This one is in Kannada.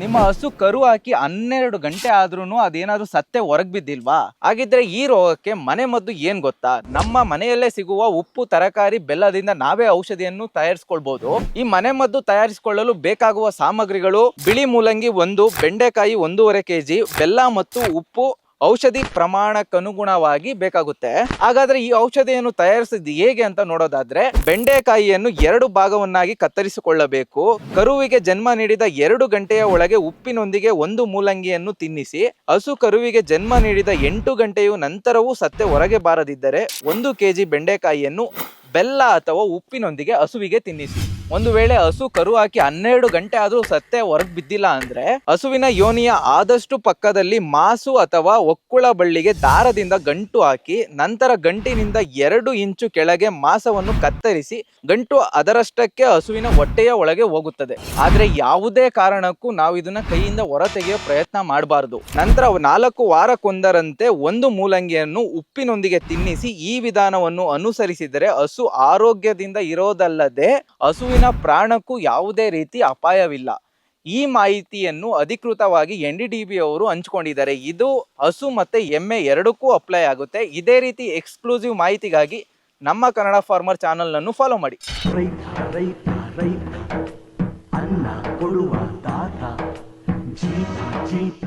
ನಿಮ್ಮ ಹಸು ಕರು ಹಾಕಿ 12 ಗಂಟೆ ಆದ್ರೂ ಅದೇನಾದ್ರೂ ಸತ್ತೆ ಹೊರಗ್ ಬಿದ್ದಿಲ್ವಾ? ಹಾಗಿದ್ರೆ ಈ ರೋಗಕ್ಕೆ ಮನೆ ಮದ್ದು ಏನ್ ಗೊತ್ತಾ? ನಮ್ಮ ಮನೆಯಲ್ಲೇ ಸಿಗುವ ಉಪ್ಪು, ತರಕಾರಿ, ಬೆಲ್ಲದಿಂದ ನಾವೇ ಔಷಧಿಯನ್ನು ತಯಾರಿಸಿಕೊಳ್ಬಹುದು. ಈ ಮನೆ ಮದ್ದು ತಯಾರಿಸಿಕೊಳ್ಳಲು ಬೇಕಾಗುವ ಸಾಮಗ್ರಿಗಳು: ಬಿಳಿ ಮೂಲಂಗಿ 1, ಬೆಂಡೆಕಾಯಿ 1.5 kg, ಬೆಲ್ಲ ಮತ್ತು ಉಪ್ಪು ಔಷಧಿ ಪ್ರಮಾಣಕ್ಕನುಗುಣವಾಗಿ ಬೇಕಾಗುತ್ತೆ. ಹಾಗಾದ್ರೆ ಈ ಔಷಧಿಯನ್ನು ತಯಾರಿಸಿದ್ದು ಹೇಗೆ ಅಂತ ನೋಡೋದಾದ್ರೆ, ಬೆಂಡೆಕಾಯಿಯನ್ನು 2 ಭಾಗವನ್ನಾಗಿ ಕತ್ತರಿಸಿಕೊಳ್ಳಬೇಕು. ಕರುವಿಗೆ ಜನ್ಮ ನೀಡಿದ 2 ಗಂಟೆಯ ಒಳಗೆ ಉಪ್ಪಿನೊಂದಿಗೆ 1 ಮೂಲಂಗಿಯನ್ನು ತಿನ್ನಿಸಿ. ಹಸು ಕರುವಿಗೆ ಜನ್ಮ ನೀಡಿದ 8 ಗಂಟೆಯ ನಂತರವೂ ಸತ್ತೆ ಹೊರಗೆ ಬಾರದಿದ್ದರೆ 1 kg ಬೆಂಡೆಕಾಯಿಯನ್ನು ಬೆಲ್ಲ ಅಥವಾ ಉಪ್ಪಿನೊಂದಿಗೆ ಹಸುವಿಗೆ ತಿನ್ನಿಸಿ. ಒಂದು ವೇಳೆ ಹಸು ಕರು ಹಾಕಿ 12 ಗಂಟೆ ಆದ್ರೂ ಸತ್ತೆ ಹೊರಗ್ ಬಿದ್ದಿಲ್ಲ ಅಂದ್ರೆ, ಹಸುವಿನ ಯೋನಿಯ ಆದಷ್ಟು ಪಕ್ಕದಲ್ಲಿ ಮಾಸು ಅಥವಾ ಒಕ್ಕುಳ ಬಳ್ಳಿಗೆ ದಾರದಿಂದ ಗಂಟು ಹಾಕಿ, ನಂತರ ಗಂಟಿನಿಂದ 2 ಇಂಚು ಕೆಳಗೆ ಮಾಸವನ್ನು ಕತ್ತರಿಸಿ ಗಂಟು ಅದರಷ್ಟಕ್ಕೆ ಹಸುವಿನ ಹೊಟ್ಟೆಯ ಒಳಗೆ ಹೋಗುತ್ತದೆ. ಆದ್ರೆ ಯಾವುದೇ ಕಾರಣಕ್ಕೂ ನಾವು ಇದನ್ನ ಕೈಯಿಂದ ಹೊರ ತೆಗೆಯೋ ಪ್ರಯತ್ನ ಮಾಡಬಾರದು. ನಂತರ 4 ವಾರಕ್ಕೊಂದರಂತೆ 1 ಮೂಲಂಗಿಯನ್ನು ಉಪ್ಪಿನೊಂದಿಗೆ ತಿನ್ನಿಸಿ. ಈ ವಿಧಾನವನ್ನು ಅನುಸರಿಸಿದರೆ ಹಸು ಆರೋಗ್ಯದಿಂದ ಇರೋದಲ್ಲದೆ ಹಸುವಿನ ಪ್ರಾಣಕ್ಕೂ ಯಾವುದೇ ರೀತಿ ಅಪಾಯವಿಲ್ಲ. ಈ ಮಾಹಿತಿಯನ್ನು ಅಧಿಕೃತವಾಗಿ NDDB ಅವರು ಹಂಚಿಕೊಂಡಿದ್ದಾರೆ. ಇದು ಹಸು ಮತ್ತೆ ಎಮ್ಮೆ ಎರಡಕ್ಕೂ ಅಪ್ಲೈ ಆಗುತ್ತೆ. ಇದೇ ರೀತಿ ಎಕ್ಸ್ಕ್ಲೂಸಿವ್ ಮಾಹಿತಿಗಾಗಿ ನಮ್ಮ ಕನ್ನಡ ಫಾರ್ಮರ್ ಚಾನೆಲ್ ಅನ್ನು ಫಾಲೋ ಮಾಡಿ. ಅನ್ನ ಕೊಡುವ ದಾತ ಜೀತ ಜೀತ